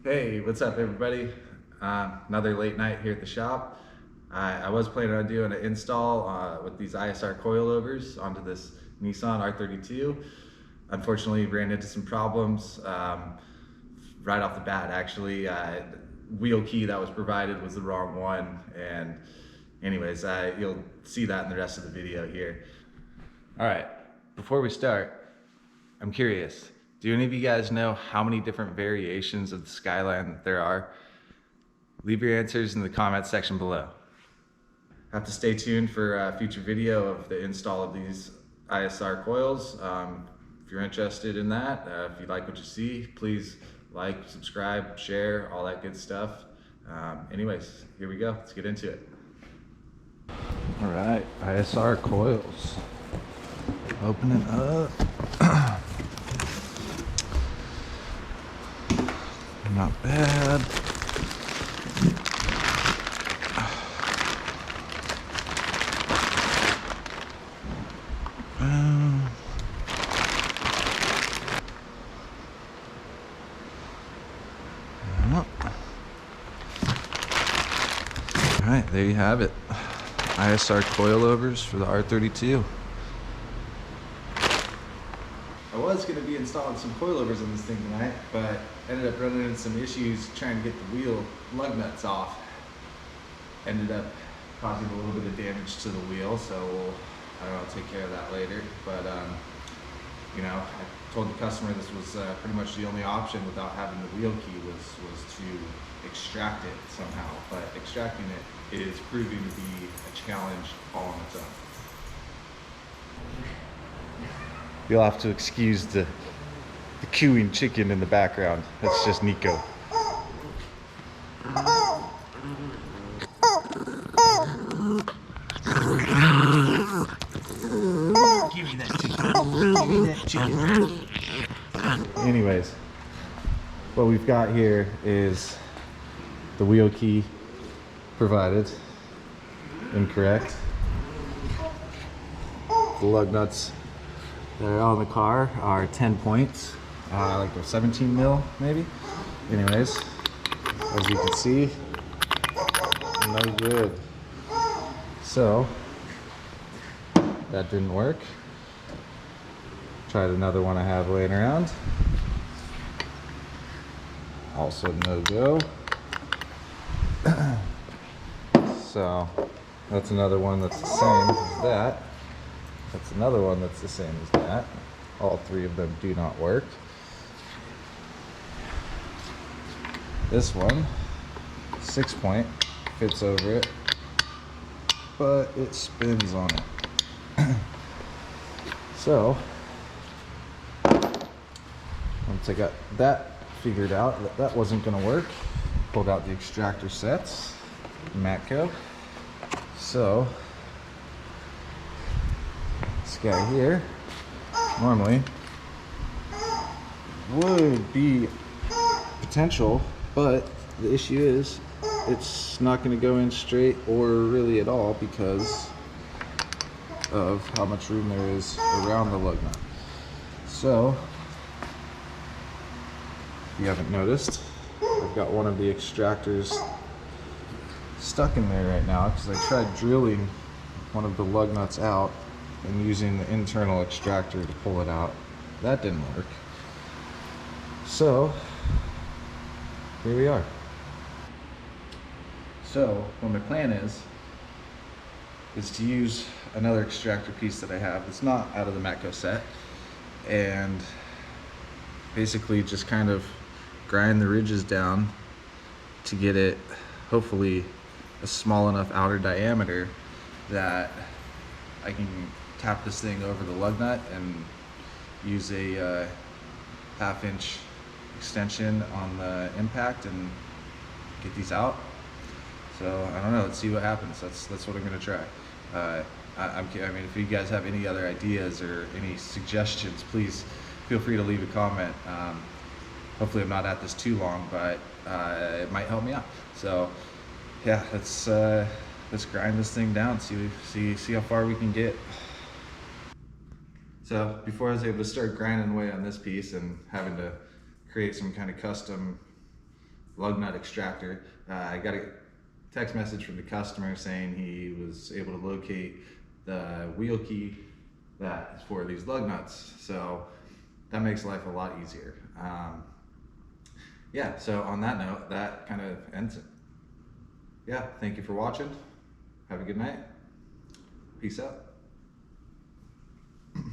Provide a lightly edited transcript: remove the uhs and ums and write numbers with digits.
Hey, what's up everybody? Another late night here at the shop. I was planning on doing an install with these ISR coilovers onto this Nissan R32. Unfortunately, ran into some problems right off the bat actually. Wheel key that was provided was the wrong one, and anyways, you'll see that in the rest of the video here. All right, before we start, I'm curious, do any of you guys know how many different variations of the Skyline there are? Leave your answers in the comment section below. Have to stay tuned for a future video of the install of these ISR coils. If you're interested in that, if you like what you see, please like, subscribe, share, all that good stuff. Anyways, here we go. Let's get into it. All right, ISR coils. Opening up. Not bad. All right, there you have it. ISR coilovers for the R32. I was going to be installing some coilovers on this thing tonight, but ended up running into some issues trying to get the wheel lug nuts off. Ended up causing a little bit of damage to the wheel, so I don't know, I'll take care of that later. But you know, I told the customer this was pretty much the only option without having the wheel key was to extract it somehow. But extracting it is proving to be a challenge all on its own. You'll have to excuse the cooing chicken in the background. That's just Nico. Give me that chicken. Give me that chicken. Anyways, what we've got here is the wheel key provided. Incorrect. The lug nuts that are on the car are 10 points, like a 17 mil maybe. Anyways, as you can see, no good. So that didn't work. Tried another one I have laying around. Also no go. So that's another one that's the same as that. That's another one that's the same as that. All three of them do not work. This one, 6 point, fits over it, but it spins on it. So, once I got that figured out, that wasn't gonna work, pulled out the extractor sets, Matco. So, this guy here normally would be potential, but the issue is it's not going to go in straight or really at all because of how much room there is around the lug nut. So, if you haven't noticed, I've got one of the extractors stuck in there right now because I tried drilling one of the lug nuts out and using the internal extractor to pull it out. That didn't work. So here we are. So what my plan is to use another extractor piece that I have that's not out of the Matco set, and basically just kind of grind the ridges down to get it hopefully a small enough outer diameter that I can tap this thing over the lug nut and use a 1/2 inch extension on the impact and get these out. So I don't know, let's see what happens. That's what I'm gonna try. I mean, if you guys have any other ideas or any suggestions, please feel free to leave a comment. Hopefully I'm not at this too long, but it might help me out. So yeah, let's grind this thing down, see how far we can get. So before I was able to start grinding away on this piece and having to create some kind of custom lug nut extractor. I got a text message from the customer saying he was able to locate the wheel key that is for these lug nuts. So that makes life a lot easier. Yeah, so on that note, that kind of ends it. Yeah, thank you for watching. Have a good night. Peace out.